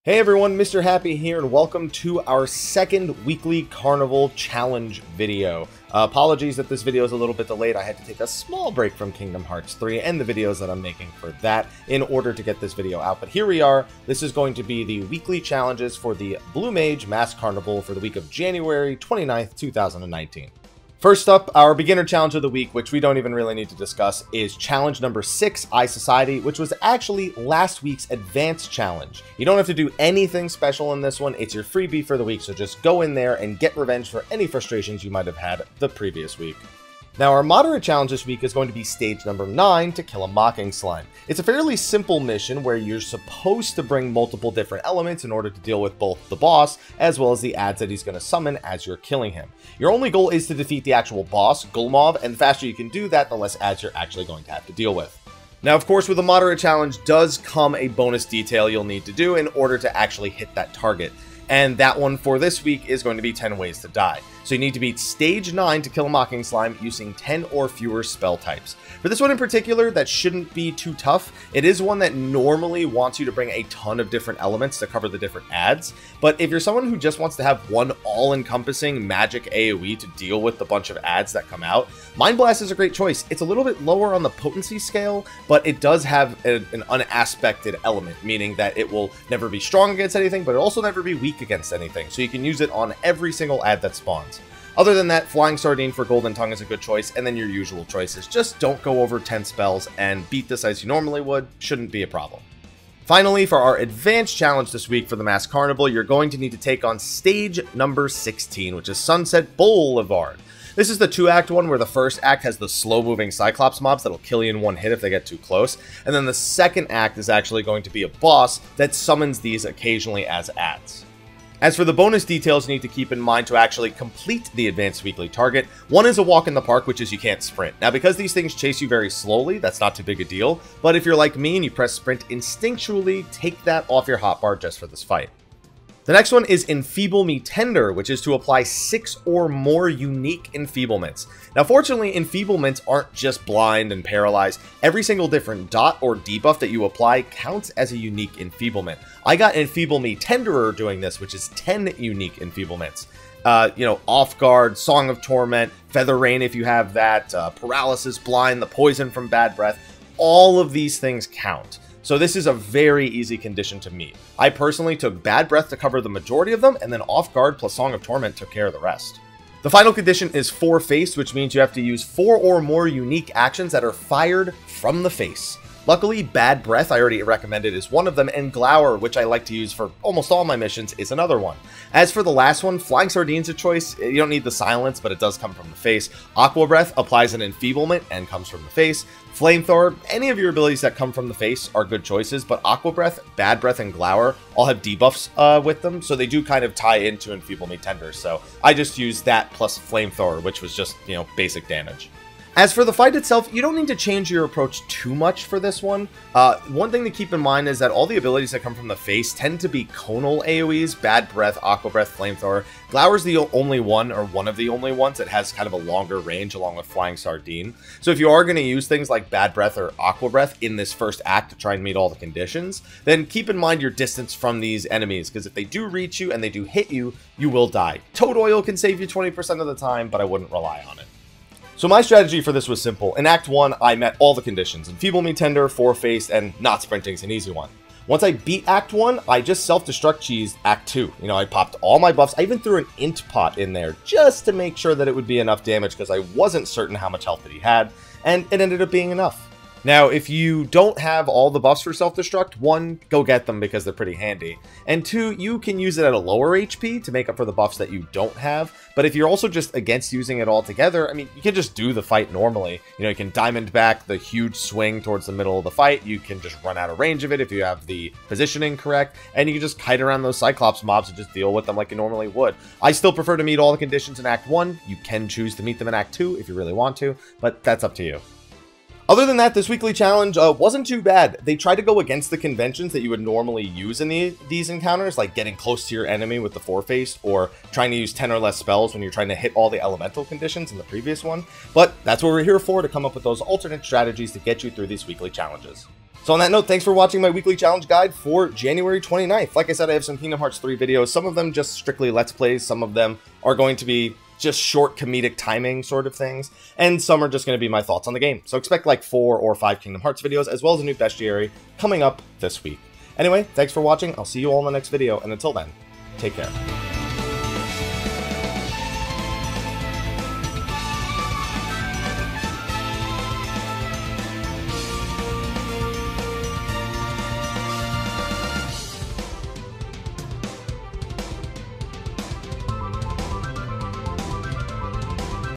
Hey everyone, Mr. Happy here, and welcome to our second weekly Carnival Challenge video. Apologies that this video is a little bit delayed. I had to take a small break from Kingdom Hearts 3 and the videos that I'm making for that in order to get this video out. But here we are. This is going to be the weekly challenges for the Blue Mage Masked Carnival for the week of January 29th, 2019. First up, our beginner challenge of the week, which we don't even really need to discuss, is challenge number 6, Eye Society, which was actually last week's advanced challenge. You don't have to do anything special in this one. It's your freebie for the week, so just go in there and get revenge for any frustrations you might have had the previous week. Now, our moderate challenge this week is going to be stage number 9, to kill a Mocking Slime. It's a fairly simple mission where you're supposed to bring multiple different elements in order to deal with both the boss as well as the adds that he's going to summon as you're killing him. Your only goal is to defeat the actual boss, Gulmov, and the faster you can do that, the less adds you're actually going to have to deal with. Now, of course, with a moderate challenge does come a bonus detail you'll need to do in order to actually hit that target. And that one for this week is going to be 10 ways to die. So you need to beat stage 9 to kill a Mocking Slime using 10 or fewer spell types. For this one in particular, that shouldn't be too tough. It is one that normally wants you to bring a ton of different elements to cover the different adds. But if you're someone who just wants to have one all-encompassing magic AoE to deal with the bunch of adds that come out, Mind Blast is a great choice. It's a little bit lower on the potency scale, but it does have an unaspected element, meaning that it will never be strong against anything, but it'll also never be weak against anything. So you can use it on every single add that spawns. Other than that, Flying Sardine for Golden Tongue is a good choice, and then your usual choices. Just don't go over 10 spells and beat this as you normally would. Shouldn't be a problem. Finally, for our advanced challenge this week for the Masked Carnival, you're going to need to take on stage number 16, which is Sunset Boulevard. This is the 2-act one where the first act has the slow-moving Cyclops mobs that'll kill you in one hit if they get too close, and then the second act is actually going to be a boss that summons these occasionally as adds. As for the bonus details you need to keep in mind to actually complete the advanced weekly target, one is a walk in the park, which is you can't sprint. Now, because these things chase you very slowly, that's not too big a deal, but if you're like me and you press sprint instinctually, take that off your hotbar just for this fight. The next one is Enfeeble Me Tender, which is to apply 6 or more unique enfeeblements. Now, fortunately, enfeeblements aren't just blind and paralyzed. Every single different dot or debuff that you apply counts as a unique enfeeblement. I got Enfeeble Me Tenderer doing this, which is 10 unique enfeeblements. Off Guard, Song of Torment, Feather Rain if you have that, Paralysis, Blind, the Poison from Bad Breath. All of these things count. So this is a very easy condition to meet. I personally took Bad Breath to cover the majority of them, and then Off Guard plus Song of Torment took care of the rest. The final condition is 4-faced, which means you have to use 4 or more unique actions that are fired from the face. Luckily, Bad Breath, I already recommended, is one of them, and Glower, which I like to use for almost all my missions, is another one. As for the last one, Flying Sardine's a choice. You don't need the silence, but it does come from the face. Aqua Breath applies an enfeeblement and comes from the face. Flamethrower, any of your abilities that come from the face are good choices, but Aqua Breath, Bad Breath, and Glower all have debuffs with them, so they do kind of tie into Enfeeble Me Tender, so I just used that plus Flamethrower, which was just, basic damage. As for the fight itself, you don't need to change your approach too much for this one. One thing to keep in mind is that all the abilities that come from the face tend to be conal AoEs, Bad Breath, Aqua Breath, Flamethrower. Glower's the only one, or one of the only ones, that has kind of a longer range along with Flying Sardine. So if you are going to use things like Bad Breath or Aqua Breath in this first act to try and meet all the conditions, then keep in mind your distance from these enemies, because if they do reach you and they do hit you, you will die. Toad Oil can save you 20% of the time, but I wouldn't rely on it. So my strategy for this was simple. In Act 1, I met all the conditions. Enfeeble Me Tender, 4-faced, and not sprinting is an easy one. Once I beat Act 1, I just self-destruct cheesed Act 2. I popped all my buffs. I even threw an int pot in there just to make sure that it would be enough damage because I wasn't certain how much health that he had, and it ended up being enough. Now, if you don't have all the buffs for self-destruct, 1, go get them because they're pretty handy, and 2, you can use it at a lower HP to make up for the buffs that you don't have, but if you're also just against using it altogether, you can just do the fight normally. You can diamond back the huge swing towards the middle of the fight, you can just run out of range of it if you have the positioning correct, and you can just kite around those Cyclops mobs and just deal with them like you normally would. I still prefer to meet all the conditions in Act 1, you can choose to meet them in Act 2 if you really want to, but that's up to you. Other than that, this weekly challenge wasn't too bad. They tried to go against the conventions that you would normally use in these encounters, like getting close to your enemy with the Four-Faced, or trying to use 10 or less spells when you're trying to hit all the elemental conditions in the previous one. But that's what we're here for, to come up with those alternate strategies to get you through these weekly challenges. So on that note, thanks for watching my weekly challenge guide for January 29th. Like I said, I have some Kingdom Hearts 3 videos, some of them just strictly Let's Plays, some of them are going to be just short comedic timing sort of things, and some are just going to be my thoughts on the game. So expect like 4 or 5 Kingdom Hearts videos, as well as a new bestiary coming up this week. Anyway, thanks for watching, I'll see you all in the next video, and until then, take care.